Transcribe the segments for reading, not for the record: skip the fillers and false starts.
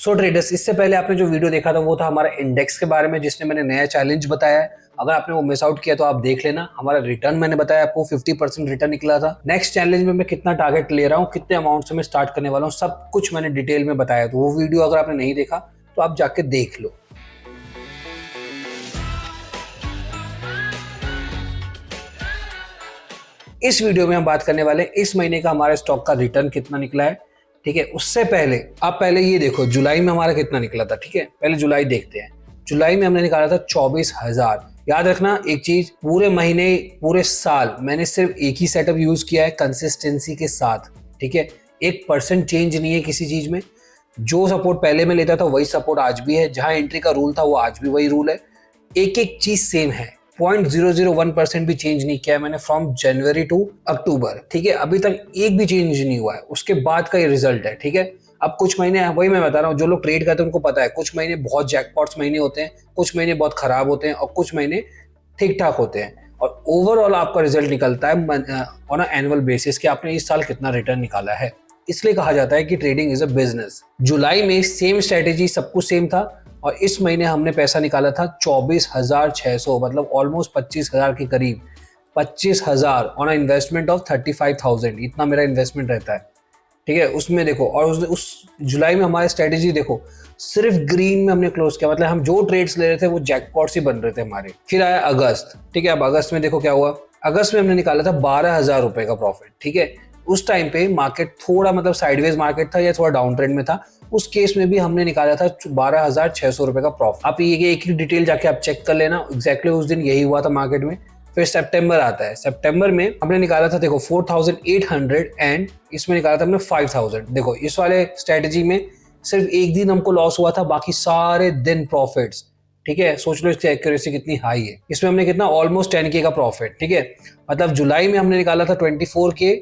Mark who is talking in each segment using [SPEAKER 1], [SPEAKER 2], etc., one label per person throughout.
[SPEAKER 1] सो traders, इससे पहले आपने जो वीडियो देखा था वो था हमारा इंडेक्स के बारे में, जिसने मैंने नया चैलेंज बताया है। अगर आपने वो मिस आउट किया तो आप देख लेना। हमारा रिटर्न मैंने बताया आपको 50% रिटर्न निकला था। नेक्स्ट चैलेंज में मैं कितना टारगेट ले रहा हूँ, कितने अमाउंट से मैं स्टार्ट करने वाला हूँ, सब कुछ मैंने डिटेल में बताया। तो वो वीडियो अगर आपने नहीं देखा तो आप जाके देख लो। इस वीडियो में हम बात करने वाले इस महीने का हमारे स्टॉक का रिटर्न कितना निकला है। ठीक है, उससे पहले आप पहले ये देखो जुलाई में हमारा कितना निकला था। ठीक है, पहले जुलाई देखते हैं। जुलाई में हमने निकाला था 24,000। याद रखना एक चीज, पूरे महीने पूरे साल मैंने सिर्फ एक ही सेटअप यूज किया है कंसिस्टेंसी के साथ। ठीक है, 1% चेंज नहीं है किसी चीज में। जो सपोर्ट पहले में लेता था वही सपोर्ट आज भी है, जहां एंट्री का रूल था वो आज भी वही रूल है। एक एक चीज सेम है, 0.001% भी चेंज नहीं किया है मैंने फ्रॉम जनवरी टू अक्टूबर। ठीक है, अभी तक एक भी चेंज नहीं हुआ है। उसके बाद का ये रिजल्ट है। ठीक है, अब कुछ महीने, वही मैं बता रहा हूँ, जो लोग ट्रेड करते हैं उनको पता है, कुछ महीने बहुत जैकपॉट्स महीने होते हैं, कुछ महीने बहुत खराब होते हैं और कुछ महीने ठीक ठाक होते हैं। और ओवरऑल आपका रिजल्ट निकलता है ऑन एनुअल बेसिस कि आपने इस साल कितना रिटर्न निकाला है। इसलिए कहा जाता है कि ट्रेडिंग इज अ बिजनेस। जुलाई में सेम स्ट्रेटेजी, सब कुछ सेम था, और इस महीने हमने पैसा निकाला था 24,600, मतलब ऑलमोस्ट 25,000 के करीब। 25,000 ऑन अ इन्वेस्टमेंट ऑफ 35,000, इतना मेरा इन्वेस्टमेंट रहता है। ठीक है, उसमें देखो, और उस जुलाई में हमारी स्ट्रेटेजी देखो, सिर्फ ग्रीन में हमने क्लोज किया, मतलब हम जो ट्रेड्स ले रहे थे वो जैकपॉट्स ही बन रहे थे हमारे। फिर आया अगस्त। ठीक है, अब अगस्त में देखो क्या हुआ। अगस्त में हमने निकाला था 12,000 रुपए का प्रॉफिट। ठीक है, उस टाइम पे मार्केट थोड़ा मतलब साइडवेज मार्केट था या थोड़ा डाउन ट्रेंड में था। उस केस में भी हमने निकाला था 12,600 रुपए का प्रॉफिट। आप ये एक डिटेल जाके आप चेक कर लेना, एग्जैक्टली उस दिन यही हुआ था मार्केट में। फिर सितंबर आता है। सितंबर में हमने निकाला था देखो 4,800 एंड इसमें निकाला था हमने 5,000। देखो इस वाले स्ट्रेटेजी में सिर्फ एक दिन हमको लॉस हुआ था, बाकी सारे दिन प्रॉफिट्स। ठीक है, सोच लो इसकी एक्यूरेसी कितनी हाई है। इसमें हमने कितना ऑलमोस्ट 10K का प्रॉफिट। ठीक है, मतलब जुलाई में हमने निकाला था 24K,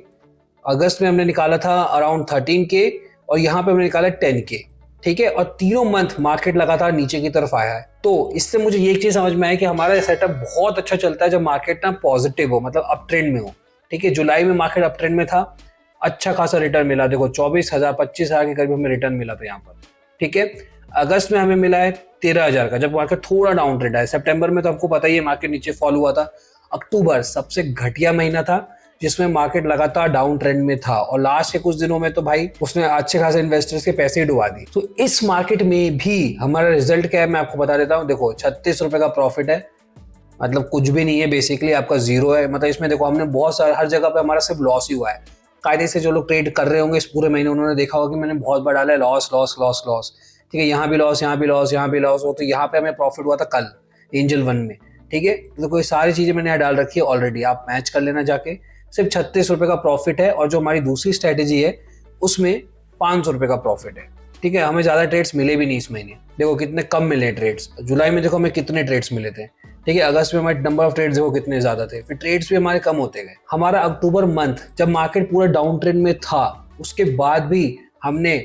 [SPEAKER 1] अगस्त में हमने निकाला था अराउंड 13K और यहाँ पे हमने निकाला 10K। ठीक है, और तीनों मंथ मार्केट लगातार नीचे की तरफ आया है। तो इससे मुझे ये चीज समझ में आया कि हमारा सेटअप बहुत अच्छा चलता है जब मार्केट ना पॉजिटिव हो, मतलब अप ट्रेंड में हो। ठीक है, जुलाई में मार्केट अप ट्रेंड में था, अच्छा खासा रिटर्न मिला। देखो 24,000 25,000 के करीब हमें रिटर्न मिला था यहाँ पर। ठीक है, अगस्त में हमें मिला है 13,000 का, जब मार्केट थोड़ा डाउन ट्रेंड है। सितंबर में तो आपको पता ही है मार्केट नीचे फॉल हुआ था। अक्टूबर सबसे घटिया महीना था जिसमें मार्केट लगातार डाउन ट्रेंड में था, और लास्ट के कुछ दिनों में तो भाई उसने अच्छे खासे इन्वेस्टर्स के पैसे ही डुबा दी। तो इस मार्केट में भी हमारा रिजल्ट क्या है मैं आपको बता देता हूँ। देखो 36 रुपए का प्रॉफिट है, मतलब कुछ भी नहीं है, बेसिकली आपका जीरो है। मतलब इसमें देखो हमने बहुत सारा, हर जगह पे हमारा सिर्फ लॉस ही हुआ है। कायदे से जो लोग ट्रेड कर रहे होंगे इस पूरे महीने, उन्होंने देखा होगा कि मैंने बहुत बार डाला है लॉस लॉस लॉस लॉस। ठीक है, यहाँ भी लॉस, यहाँ भी लॉस, यहाँ भी लॉस हो। तो यहाँ पे हमें प्रॉफिट हुआ था कल एंजल वन में। ठीक है, तो कोई सारी चीजें मैंने यहाँ डाल रखी है ऑलरेडी, आप मैच कर लेना जाके। सिर्फ 36 रुपए का प्रॉफिट है, और जो हमारी दूसरी स्ट्रेटेजी है उसमें 500 रुपए का प्रॉफिट है। ठीक है, हमें ज्यादा ट्रेड्स मिले भी नहीं इस महीने। देखो कितने कम मिले ट्रेड्स। जुलाई में देखो हमें कितने ट्रेड्स मिले थे। ठीक है, अगस्त में हमारे नंबर ऑफ ट्रेड्स देखो कितने ज्यादा थे, फिर ट्रेड्स भी हमारे कम होते गए। हमारा अक्टूबर मंथ जब मार्केट पूरा डाउन ट्रेंड में था, उसके बाद भी हमने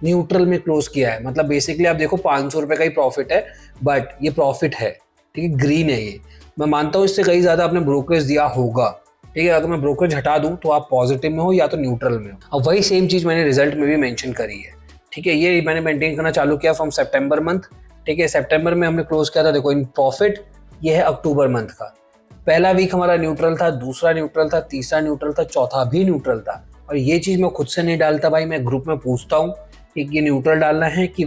[SPEAKER 1] न्यूट्रल में क्लोज किया है। मतलब बेसिकली आप देखो 500 रुपए का ही प्रॉफिट है, बट ये प्रॉफिट है। ठीक है, ग्रीन है ये। मैं मानता हूँ इससे कहीं ज्यादा आपने ब्रोकरेज दिया होगा। ठीक है, अगर मैं ब्रोकरेज हटा दूं तो आप पॉजिटिव में हो या तो न्यूट्रल में हो। अब वही सेम चीज मैंने रिजल्ट में भी मेंशन करी है। ठीक है, ये मैंने मेंटेन करना चालू किया फ्रॉम सितंबर मंथ। ठीक है, सितंबर में हमने क्लोज किया था देखो इन प्रॉफिट। ये है अक्टूबर मंथ का। पहला वीक हमारा न्यूट्रल था, दूसरा न्यूट्रल था, तीसरा न्यूट्रल था, चौथा भी न्यूट्रल था। और ये चीज मैं खुद से नहीं डालता भाई, मैं ग्रुप में पूछता हूँ कि ये न्यूट्रल डालना है कि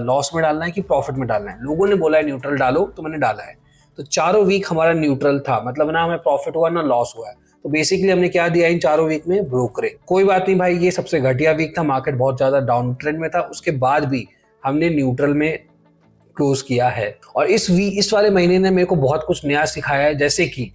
[SPEAKER 1] लॉस में डालना है कि प्रॉफिट में डालना है। लोगों ने बोला है न्यूट्रल डालो तो मैंने डाला है। तो चारों वीक हमारा न्यूट्रल था, मतलब ना हमें प्रॉफिट हुआ ना लॉस हुआ है। तो बेसिकली हमने क्या दिया इन चारों वीक में, ब्रोकरेज। कोई बात नहीं भाई, ये सबसे घटिया वीक था, मार्केट बहुत ज्यादा डाउन ट्रेंड में था, उसके बाद भी हमने न्यूट्रल में क्लोज किया है। और इस वाले महीने ने मेरे को बहुत कुछ नया सिखाया है। जैसे कि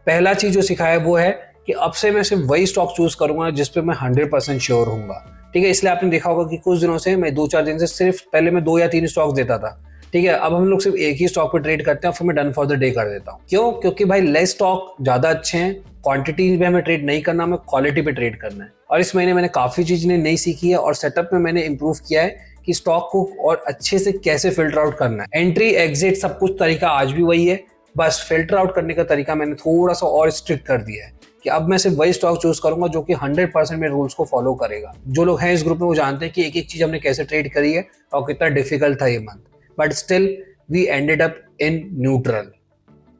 [SPEAKER 1] पहला चीज जो सिखाया है वो है कि अब से मैं सिर्फ वही स्टॉक चूज करूंगा जिसपे मैं 100% श्योर हूंगा। ठीक है, इसलिए आपने देखा होगा कि कुछ दिनों से मैं 2-4 दिन से सिर्फ, पहले मैं 2 या 3 स्टॉक्स देता था। ठीक है, अब हम लोग सिर्फ एक ही स्टॉक पे ट्रेड करते हैं और फिर मैं डन फॉर द डे कर देता हूँ। क्यों? क्योंकि भाई लेस स्टॉक ज्यादा अच्छे हैं, क्वांटिटी में हमें ट्रेड नहीं करना, हमें क्वालिटी पे ट्रेड करना है। और इस महीने मैंने काफी चीजें नई सीखी है, और सेटअप में मैंने इंप्रूव किया है कि स्टॉक को और अच्छे से कैसे फिल्टर आउट करना है। एंट्री एग्जिट सब कुछ तरीका आज भी वही है, बस फिल्टर आउट करने का तरीका मैंने थोड़ा सा और स्ट्रिक्ट कर दिया है। कि अब मैं सिर्फ वही स्टॉक चूज करूंगा जो कि 100% मेरे रूल्स को फॉलो करेगा। जो लोग हैं इस ग्रुप में वो जानते हैं कि एक एक चीज हमने कैसे ट्रेड करी है और कितना डिफिकल्ट था ये month, but still we ended up in neutral.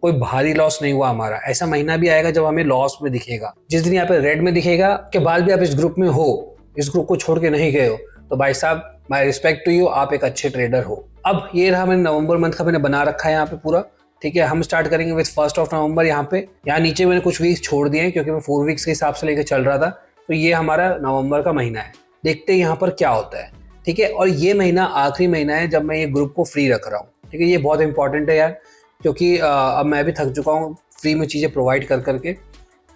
[SPEAKER 1] कोई भारी लॉस नहीं हुआ हमारा। ऐसा महीना भी आएगा जब हमें लॉस में दिखेगा। जिस दिन यहाँ पे रेड में दिखेगा के बाद भी आप इस ग्रुप में हो, इस ग्रुप को छोड़ के नहीं गए हो, तो भाई साहब माय रिस्पेक्ट टू यू, आप एक अच्छे ट्रेडर हो। अब ये रहा मैंने नवंबर मंथ का मैंने बना रखा है यहाँ पे पूरा, ठीक है। हम स्टार्ट करेंगे विद 1 नवंबर। यहाँ पे यहाँ नीचे मैंने कुछ वीक्स छोड़ दिए हैं क्योंकि मैं 4 वीक्स के हिसाब से लेकर चल रहा था। तो ये हमारा नवंबर का महीना है, देखते हैं यहाँ पर क्या होता है, ठीक है। और ये महीना आखिरी महीना है जब मैं ये ग्रुप को फ्री रख रहा हूँ, ठीक है। ये बहुत इंपॉर्टेंट है यार, क्योंकि अब मैं भी थक चुका हूँ फ्री में चीज़ें प्रोवाइड कर करके।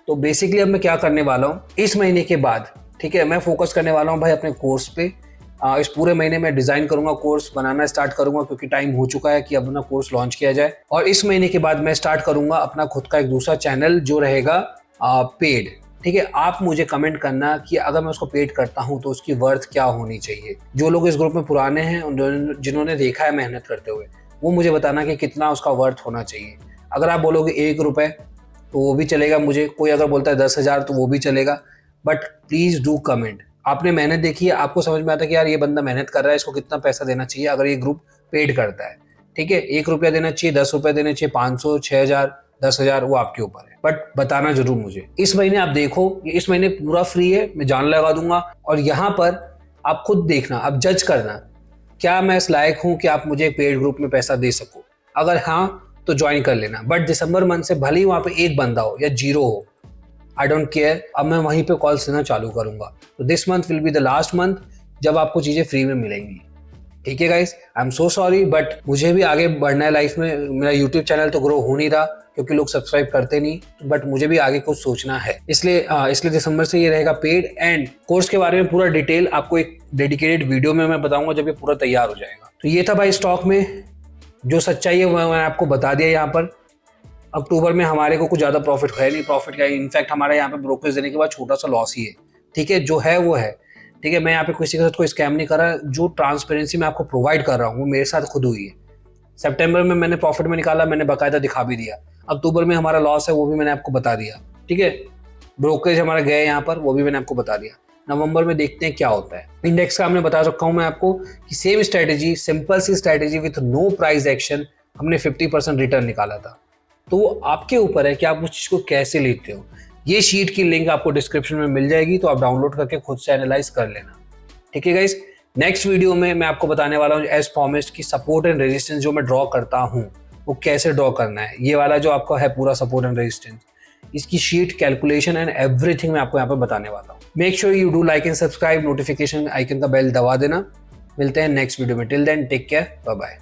[SPEAKER 1] तो बेसिकली अब मैं क्या करने वाला हूँ इस महीने के बाद, ठीक है, मैं फोकस करने वाला हूँ भाई अपने कोर्स पे। इस पूरे महीने में डिज़ाइन करूंगा, कोर्स बनाना स्टार्ट करूंगा, क्योंकि टाइम हो चुका है कि अब अपना कोर्स लॉन्च किया जाए। और इस महीने के बाद मैं स्टार्ट करूंगा अपना खुद का एक दूसरा चैनल जो रहेगा पेड, ठीक है। आप मुझे कमेंट करना कि अगर मैं उसको पेड करता हूं तो उसकी वर्थ क्या होनी चाहिए। जो लोग इस ग्रुप में पुराने हैं, जिन्होंने देखा है मेहनत करते हुए, वो मुझे बताना कि कितना उसका वर्थ होना चाहिए। अगर आप बोलोगे 1 रुपये तो वो भी चलेगा मुझे, कोई अगर बोलता है 10,000 तो वो भी चलेगा, बट प्लीज़ डू कमेंट। आपने मेहनत देखी है, आपको समझ में आता है कि यार ये बंदा मेहनत कर रहा है, इसको कितना पैसा देना चाहिए अगर ये ग्रुप पेड करता है, ठीक है। 1 रुपया देना चाहिए, 10 रुपये देने चाहिए, 500, 6,000, 10,000, वो आपके ऊपर है, बट बताना जरूर मुझे। इस महीने आप देखो, इस महीने पूरा फ्री है, मैं जान लगा दूंगा। और यहाँ पर आप खुद देखना, आप जज करना क्या मैं इस लायक हूँ कि आप मुझे पेड ग्रुप में पैसा दे सको। अगर हाँ तो ज्वाइन कर लेना, बट दिसंबर मंथ से भले ही वहाँ पे 1 बंदा हो या 0 हो, आई डोंट केयर, अब मैं वहीं पे कॉल्स देना चालू करूंगा। तो this month will be the last month जब आपको चीज़ें फ्री में मिलेंगी, ठीक है guys. I am so sorry, but मुझे भी आगे बढ़ना है लाइफ में। मेरा यूट्यूब चैनल तो ग्रो हो नहीं रहा क्योंकि लोग सब्सक्राइब करते नहीं, बट मुझे भी आगे कुछ सोचना है। इसलिए दिसंबर से ये रहेगा पेड। एंड कोर्स के बारे में पूरा डिटेल आपको एक डेडिकेटेड वीडियो में मैं बताऊंगा जब ये पूरा तैयार हो जाएगा। तो ये था भाई स्टॉक में जो सच्चाई है वो मैंने आपको बता दिया। यहाँ पर अक्टूबर में हमारे को कुछ ज़्यादा प्रॉफिट है नहीं, प्रॉफिट का इनफैक्ट हमारे यहाँ पे ब्रोकरेज देने के बाद छोटा सा लॉस ही है, ठीक है। जो है वो है, ठीक है। मैं यहाँ पे किसी के साथ कोई स्कैम नहीं कर रहा। जो ट्रांसपेरेंसी मैं आपको प्रोवाइड कर रहा हूँ वो मेरे साथ खुद हुई है। सितंबर में मैंने प्रॉफिट में निकाला, मैंने बाकायदा दिखा भी दिया। अक्टूबर में हमारा लॉस है वो भी मैंने आपको बता दिया, ठीक है। ब्रोकरेज हमारा गए यहाँ पर, वो भी मैंने आपको बता दिया। नवंबर में देखते हैं क्या होता है। इंडेक्स का हमने बता रखा हूँ मैं आपको कि सेम स्ट्रैटेजी, सिंपल सी strategy with no price action, हमने 50% रिटर्न निकाला था। तो वो आपके ऊपर है कि आप उस चीज़ को कैसे लेते हो। ये शीट की लिंक आपको डिस्क्रिप्शन में मिल जाएगी, तो आप डाउनलोड करके खुद से एनालाइज कर लेना, ठीक है गाइस। नेक्स्ट वीडियो में मैं आपको बताने वाला हूँ एज प्रॉमिस्ड की सपोर्ट एंड रेजिस्टेंस जो मैं ड्रॉ करता हूँ वो कैसे ड्रॉ करना है। ये वाला जो आपका है पूरा सपोर्ट एंड रेजिस्टेंस, इसकी शीट, कैलकुलेशन एंड एवरीथिंग मैं आपको यहाँ पे बताने वाला हूँ। Make sure you do like and subscribe, notification icon का बेल दबा देना। मिलते हैं नेक्स्ट वीडियो में, till then take care, bye bye.